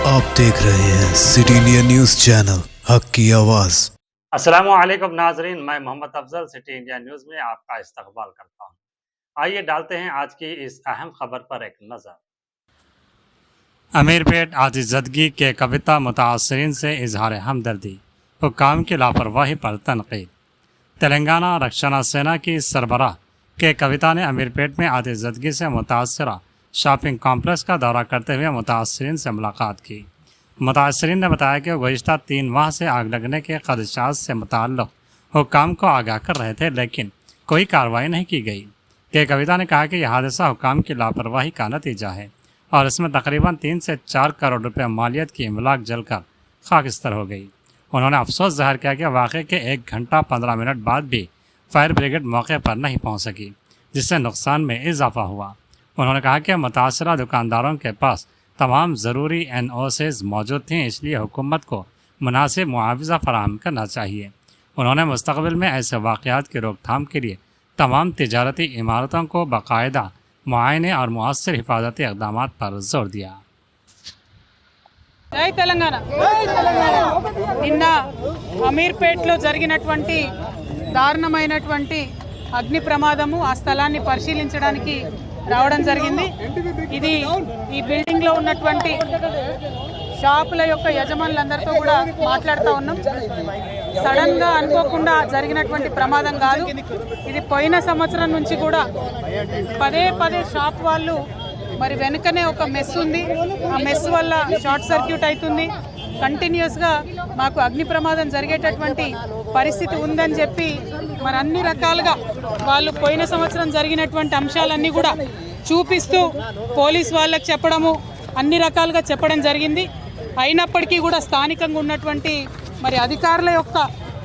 आप देख रहे हैं सिटी इंडिया न्यूज चैनल हक की आवाज। अस्सलामुअलैकुम नाजरीन, मैं Mohammad Afzal City India News में आपका इस्तकबाल करता हूं। आइए डालते हैं आज की इस अहम खबर पर एक नज़र। अमीरपेट आतिज़दगी के कविता मुतासरीन से इजहार हमदर्दी, हुक्काम की लापरवाही पर तनकीद। तेलंगाना रक्षणा सेना की सरबराह के कविता ने अमीरपेट में आतिज़दगी से मुतासरा शॉपिंग कॉम्प्लेक्स का दौरा करते हुए मुतासरीन से मुलाकात की। मुतासरीन ने बताया कि गुज़िश्ता 3 माह से आग लगने के खदशात से मुताल्लिक़ हुक्काम को आगाह कर रहे थे, लेकिन कोई कार्रवाई नहीं की गई। के कविता ने कहा कि यह हादसा हुक्काम की लापरवाही का नतीजा है और इसमें तकरीबन 3 से 4 करोड़ रुपये मालियत की इमलाक जलकर खाकिस्तर हो गई। उन्होंने अफसोस जाहिर किया कि वाक़े के 1 घंटा 15 मिनट बाद भी फायर ब्रिगेड मौके पर नहीं पहुंच सकी, जिससे नुकसान में इजाफा हुआ। उन्होंने कहा कि मुतासरा दुकानदारों के पास तमाम ज़रूरी NOCs मौजूद थीं, इसलिए हुकूमत को मुनासिब मुआवजा फराहम करना चाहिए। उन्होंने मुस्तक़बिल में ऐसे वाक़यात की रोकथाम के लिए तमाम तिजारती इमारतों को बाकायदा मुआयने और मुअस्सर हिफाजती इक़दामात पर जोर दिया। జై తెలంగాణ నిన్న అమీర్పేట్లో జరిగినటువంటి దారుణమైనటువంటి అగ్ని ప్రమాదము ఆ స్థలాన్ని పరిశీలించడానికి రావడం జరిగింది. ఇది ఈ బిల్డింగ్లో ఉన్నటువంటి షాపుల యొక్క యజమానులందరితో కూడా మాట్లాడుతూ ఉన్నాం. సడన్గా అనుకోకుండా జరిగినటువంటి ప్రమాదం కాదు. ఇది పోయిన సంవత్సరం నుంచి కూడా పదే షాప్ వాళ్ళు మరి వెనుకనే ఒక మెస్ ఉంది, ఆ మెస్ వల్ల షార్ట్ సర్క్యూట్ అవుతుంది, కంటిన్యూస్గా మాకు అగ్ని ప్రమాదం జరిగేటటువంటి పరిస్థితి ఉందని చెప్పి మరి అన్ని రకాలుగా వాళ్ళు పోయిన సంవత్సరం జరిగినటువంటి అంశాలన్నీ కూడా చూపిస్తూ పోలీస్ వాళ్ళకి చెప్పడము అన్ని రకాలుగా చెప్పడం జరిగింది. అయినప్పటికీ కూడా స్థానికంగా ఉన్నటువంటి మరి అధికారుల యొక్క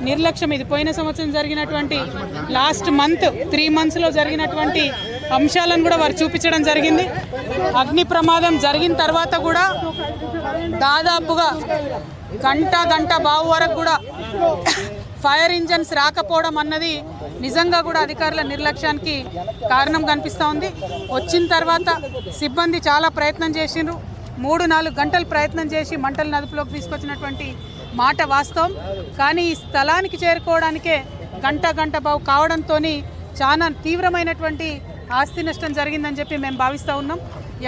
నిర్లక్ష్యం, ఇది పోయిన సంవత్సరం జరిగినటువంటి లాస్ట్ మంత్ 3 మంత్స్లో జరిగినటువంటి అంశాలను కూడా వారు చూపించడం జరిగింది. అగ్ని ప్రమాదం జరిగిన తర్వాత కూడా దాదాపుగా గంట బావు వరకు కూడా ఫైర్ ఇంజన్స్ రాకపోవడం అన్నది నిజంగా కూడా అధికారుల నిర్లక్ష్యానికి కారణం కనిపిస్తూ ఉంది. వచ్చిన తర్వాత సిబ్బంది చాలా ప్రయత్నం చేసిండ్రు, 3-4 గంటలు ప్రయత్నం చేసి మంటలు అదుపులోకి తీసుకొచ్చినటువంటి మాట వాస్తవం. కానీ ఈ స్థలానికి చేరుకోవడానికే గంట బావు కావడంతో చాలా తీవ్రమైనటువంటి ఆస్తి నష్టం జరిగిందని చెప్పి మేము భావిస్తూ ఉన్నాం.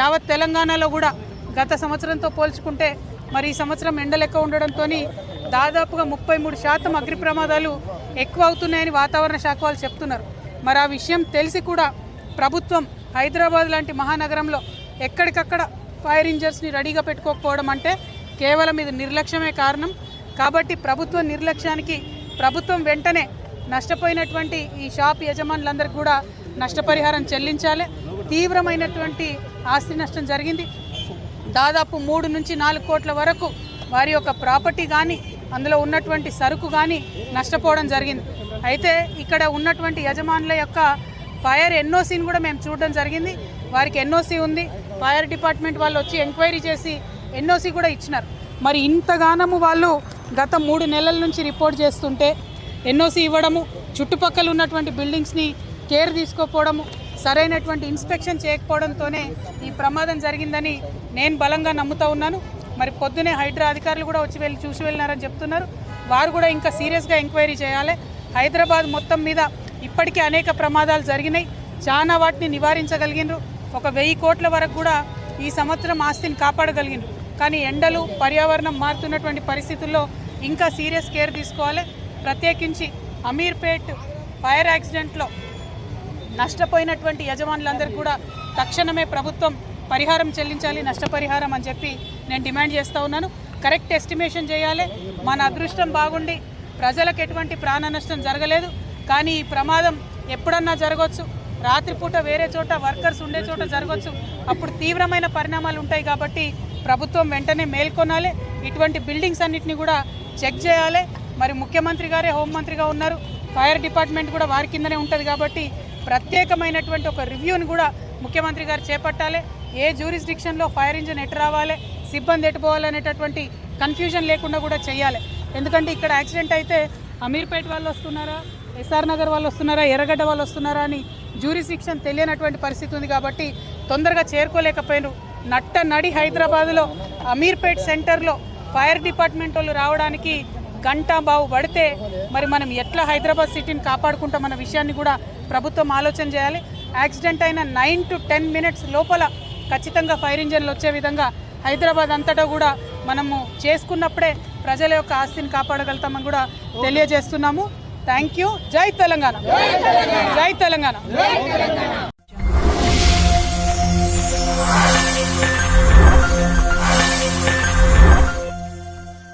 యావత్ తెలంగాణలో కూడా గత సంవత్సరంతో పోల్చుకుంటే మరి ఈ సంవత్సరం ఎండలు ఎక్కువ ఉండడంతో దాదాపుగా 33% అగ్ని ప్రమాదాలు ఎక్కువ అవుతున్నాయని వాతావరణ శాఖ వాళ్ళు చెప్తున్నారు. మరి ఆ విషయం తెలిసి కూడా ప్రభుత్వం హైదరాబాద్ లాంటి మహానగరంలో ఎక్కడికక్కడ ఫైర్ ఇంజన్స్ని రెడీగా పెట్టుకోకపోవడం అంటే కేవలం ఇది నిర్లక్ష్యమే కారణం. కాబట్టి ప్రభుత్వ నిర్లక్ష్యానికి ప్రభుత్వం వెంటనే నష్టపోయినటువంటి ఈ షాప్ యజమానులందరికీ కూడా నష్టపరిహారం చెల్లించాలి. తీవ్రమైనటువంటి ఆస్తి నష్టం జరిగింది. దాదాపు 3 నుంచి 4 కోట్ల వరకు వారి యొక్క ప్రాపర్టీ కానీ అందులో ఉన్నటువంటి సరుకు కానీ నష్టపోవడం జరిగింది. అయితే ఇక్కడ ఉన్నటువంటి యజమానుల యొక్క ఫైర్ NOCని కూడా మేము చూడడం జరిగింది. వారికి NOC ఉంది, ఫైర్ డిపార్ట్మెంట్ వాళ్ళు వచ్చి ఎంక్వైరీ చేసి NOC కూడా ఇచ్చినారు. మరి ఇంతగానము వాళ్ళు గత 3 నెలల నుంచి రిపోర్ట్ చేస్తుంటే NOC ఇవ్వడము, చుట్టుపక్కల ఉన్నటువంటి బిల్డింగ్స్ని కేర్ తీసుకోకపోవడము, సరైనటువంటి ఇన్స్పెక్షన్ చేయకపోవడంతోనే ఈ ప్రమాదం జరిగిందని నేను బలంగా నమ్ముతూ ఉన్నాను. మరి పొద్దునే హైడ్రా అధికారులు కూడా వచ్చి చూసి వెళ్ళినారని చెప్తున్నారు. వారు కూడా ఇంకా సీరియస్గా ఎంక్వైరీ చేయాలి. హైదరాబాద్ మొత్తం మీద ఇప్పటికే అనేక ప్రమాదాలు జరిగినాయి, చాలా వాటిని నివారించగలిగినారు. ఒక 1000 కోట్ల వరకు కూడా ఈ సంవత్సరం ఆస్తిని కాపాడగలిగినారు. కానీ ఎండలు, పర్యావరణం మారుతున్నటువంటి పరిస్థితుల్లో ఇంకా సీరియస్ కేర్ తీసుకోవాలి. ప్రత్యేకించి అమీర్పేట్ ఫైర్ యాక్సిడెంట్లో నష్టపోయినటువంటి యజమానులందరికీ కూడా తక్షణమే ప్రభుత్వం పరిహారం చెల్లించాలి, నష్టపరిహారం అని చెప్పి నేను డిమాండ్ చేస్తూ ఉన్నాను. కరెక్ట్ ఎస్టిమేషన్ చేయాలి. మన అదృష్టం బాగుండి ప్రజలకు ఎటువంటి ప్రాణ నష్టం జరగలేదు, కానీ ఈ ప్రమాదం ఎప్పుడన్నా జరగవచ్చు. రాత్రిపూట వేరే చోట వర్కర్స్ ఉండే చోట జరగవచ్చు. అప్పుడు తీవ్రమైన పరిణామాలు ఉంటాయి. కాబట్టి ప్రభుత్వం వెంటనే మేల్కొనాలి. ఇటువంటి బిల్డింగ్స్ అన్నింటినీ కూడా చెక్ చేయాలి. మరి ముఖ్యమంత్రి గారే హోంమంత్రిగా ఉన్నారు, ఫైర్ డిపార్ట్మెంట్ కూడా వారి కిందనే ఉంటుంది. కాబట్టి ప్రత్యేకమైనటువంటి ఒక రివ్యూని కూడా ముఖ్యమంత్రి గారు చేపట్టాలి. ఏ జ్యూరిస్డిక్షన్లో ఫైర్ ఇంజిన్ ఎటు రావాలి, సిబ్బంది ఎటు పోవాలనేటటువంటి కన్ఫ్యూజన్ లేకుండా కూడా చేయాలి. ఎందుకంటే ఇక్కడ యాక్సిడెంట్ అయితే అమీర్పేట్ వాళ్ళు వస్తున్నారా, SR నగర్ వాళ్ళు వస్తున్నారా, ఎర్రగడ్డ వాళ్ళు వస్తున్నారా అని జ్యూరిస్డిక్షన్ తెలియనటువంటి పరిస్థితి ఉంది. కాబట్టి తొందరగా చేరుకోలేకపోయినారు. నడి హైదరాబాదులో అమీర్పేట్ సెంటర్లో ఫైర్ డిపార్ట్మెంట్ వాళ్ళు రావడానికి గంట బావు పడితే మరి మనం ఎట్లా హైదరాబాద్ సిటీని కాపాడుకుంటామన్న విషయాన్ని కూడా ప్రభుత్వం ఆలోచన చేయాలి. యాక్సిడెంట్ అయిన 9 to 10 minutes లోపల ఖచ్చితంగా ఫైర్ ఇంజన్లు వచ్చే విధంగా హైదరాబాద్ అంతటా కూడా మనము చేసుకున్నప్పుడే ప్రజల యొక్క ఆస్తిని కాపాడగలుగుతామని కూడా తెలియజేస్తున్నాము. Thank you. జై తెలంగాణ. జై తెలంగాణ.